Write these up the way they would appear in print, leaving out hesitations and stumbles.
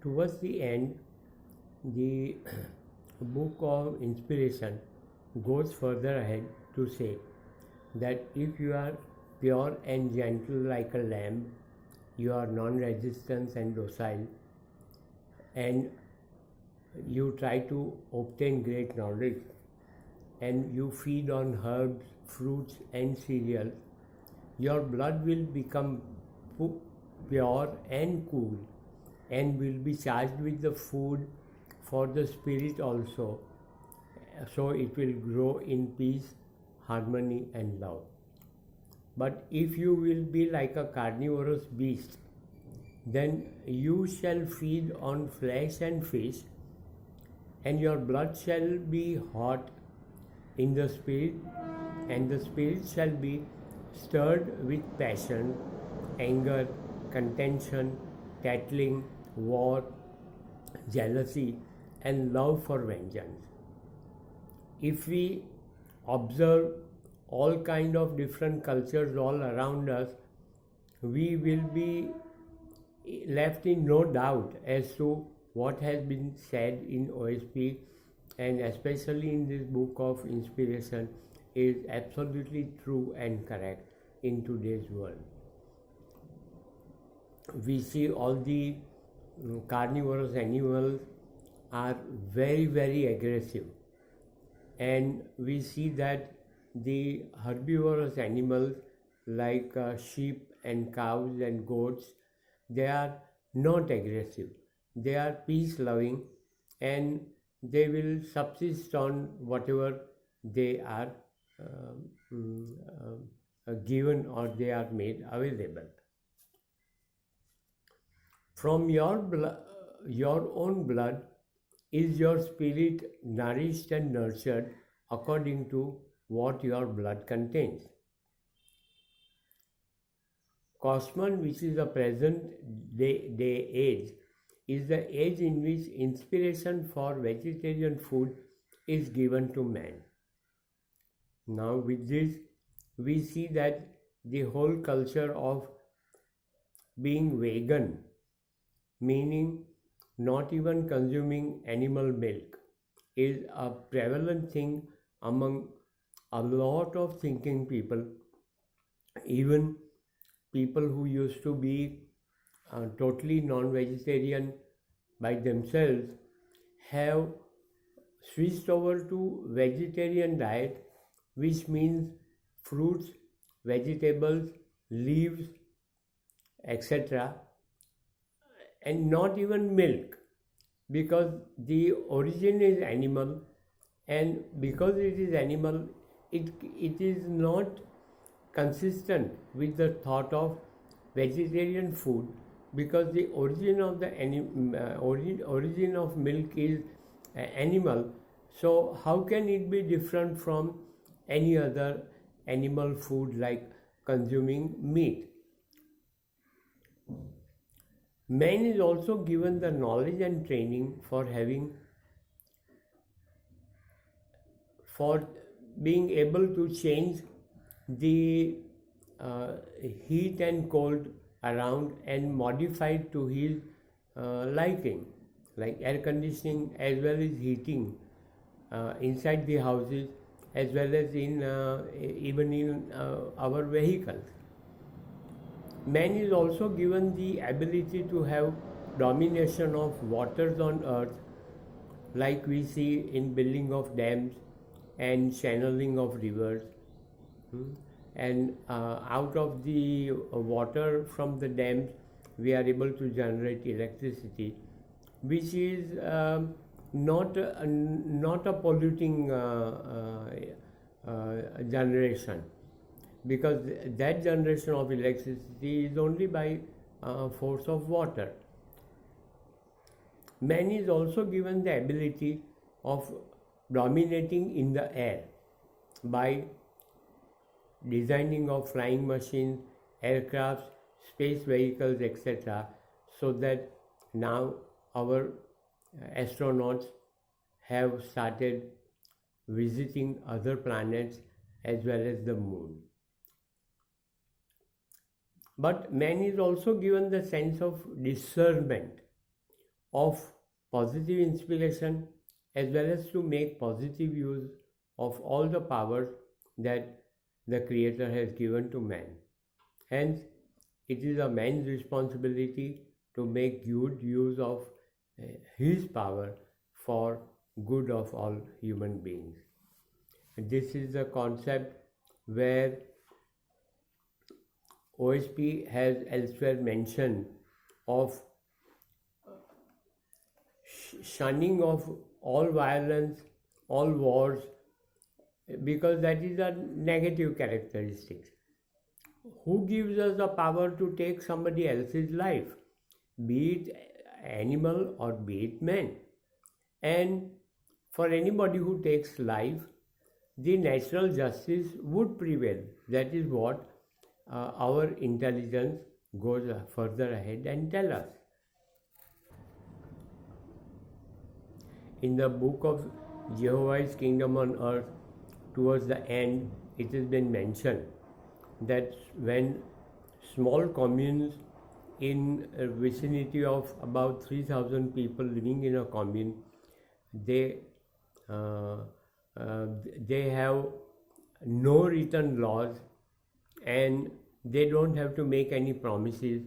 Towards the end, the book of inspiration goes further ahead to say that if you are pure and gentle like a lamb, you are non resistant and docile, and you try to obtain great knowledge, and you feed on herbs, fruits, and cereals, your blood will become pure and cool and will be charged with the food for the spirit also. So it will grow in peace, harmony, and love. But if you will be like a carnivorous beast, then you shall feed on flesh and fish, and your blood shall be hot in the spirit, and the spirit shall be stirred with passion, anger, contention, tattling, war, jealousy, and love for vengeance. If we observe all kind of different cultures all around us, we will be left in no doubt as to what has been said in OSP, and especially in this book of inspiration is absolutely true and correct in today's world. We see all the carnivorous animals are very, very aggressive, and we see that the herbivorous animals like sheep and cows and goats, they are not aggressive, they are peace loving, and they will subsist on whatever they are given or they are made available. From your own blood is your spirit nourished and nurtured according to what your blood contains. Cosmon, which is the present day age, is the age in which inspiration for vegetarian food is given to man. Now with this, we see that the whole culture of being vegan, meaning not even consuming animal milk, is a prevalent thing among a lot of thinking people. Even people who used to be totally non-vegetarian by themselves have switched over to vegetarian diet, which means fruits, vegetables, leaves, etc., and not even milk, because the origin is animal, and because it is animal, it is not consistent with the thought of vegetarian food, because the origin of the origin of milk is animal. So how can it be different from any other animal food like consuming meat? Man is also given the knowledge and training for being able to change the heat and cold around and modify it to his liking, like air conditioning as well as heating inside the houses as well as in even in our vehicles. Man is also given the ability to have domination of waters on earth, like we see in building of dams and channeling of rivers. And out of the water from the dams, we are able to generate electricity, which is not a polluting generation, because that generation of electricity is only by force of water. Man is also given the ability of dominating in the air by designing of flying machines, aircrafts, space vehicles, etc., so that now our astronauts have started visiting other planets as well as the moon. But man is also given the sense of discernment of positive inspiration as well as to make positive use of all the powers that the Creator has given to man. Hence, it is a man's responsibility to make good use of his power for good of all human beings. This is the concept where OSP has elsewhere mentioned of shunning of all violence, all wars, because that is a negative characteristic. Who gives us the power to take somebody else's life, be it animal or be it man? And for anybody who takes life, the natural justice would prevail. That is what our intelligence goes further ahead and tell us. In the book of Jehovah's Kingdom on Earth, towards the end, it has been mentioned that when small communes in a vicinity of about 3,000 people living in a commune, they have no written laws and they don't have to make any promises.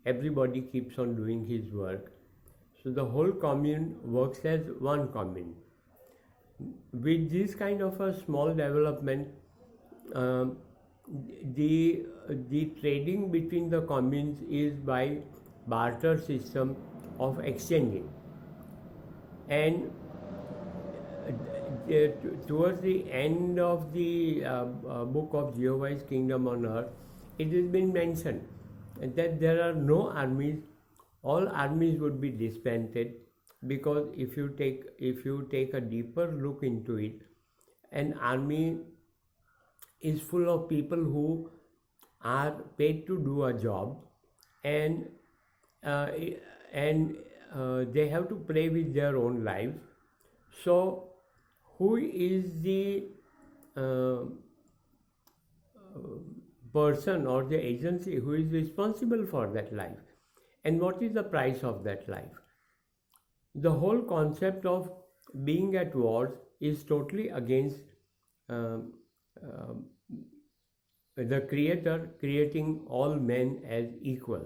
Everybody keeps on doing his work. So the whole commune works as one commune. With this kind of a small development, the trading between the communes is by barter system of exchanging. And towards the end of the book of Jehovah's Kingdom on Earth, it has been mentioned that there are no armies. All armies would be disbanded, because if you take a deeper look into it, an army is full of people who are paid to do a job, and they have to play with their own lives. So who is the person or the agency who is responsible for that life, and what is the price of that life? The whole concept of being at wars is totally against the Creator creating all men as equal.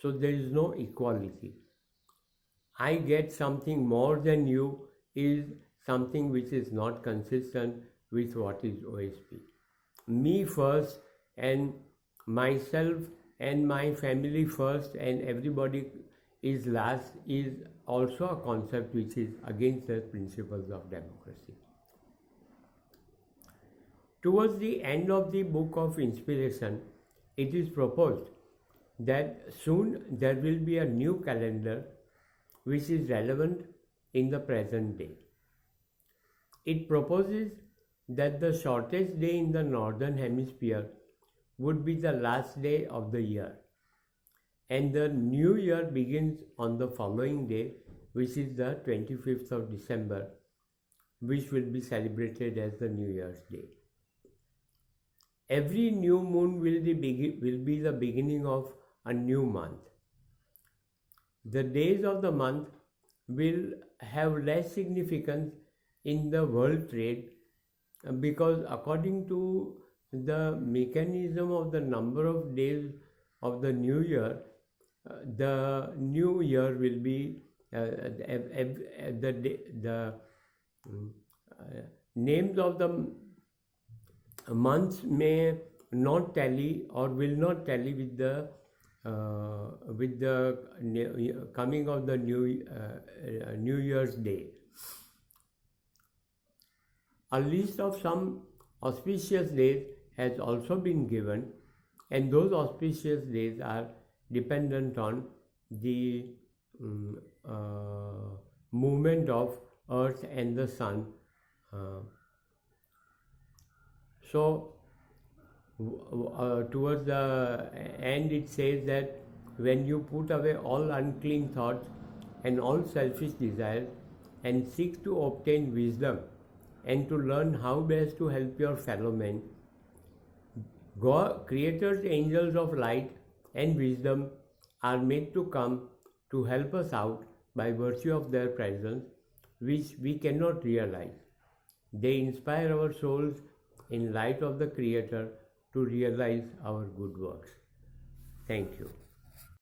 So there is no equality. I get something more than you is something which is not consistent with what is OSP. Me first and myself and my family first and everybody is last is also a concept which is against the principles of democracy. Towards the end of the book of inspiration, it is proposed that soon there will be a new calendar which is relevant in the present day. It proposes that the shortest day in the northern hemisphere would be the last day of the year, and the new year begins on the following day, which is the 25th of December, which will be celebrated as the New Year's Day. Every new moon will be the beginning of a new month. The days of the month will have less significance in the world trade, because according to the mechanism of the number of days of the new year, the new year will be the names of the months may not tally or will not tally with the coming of the New Year's Day. A list of some auspicious days has also been given, and those auspicious days are dependent on the movement of Earth and the Sun. So towards the end it says that when you put away all unclean thoughts and all selfish desires and seek to obtain wisdom and to learn how best to help your fellow men, God, Creator's angels of light and wisdom are made to come to help us out by virtue of their presence, which we cannot realize. They inspire our souls in light of the Creator to realize our good works. Thank you.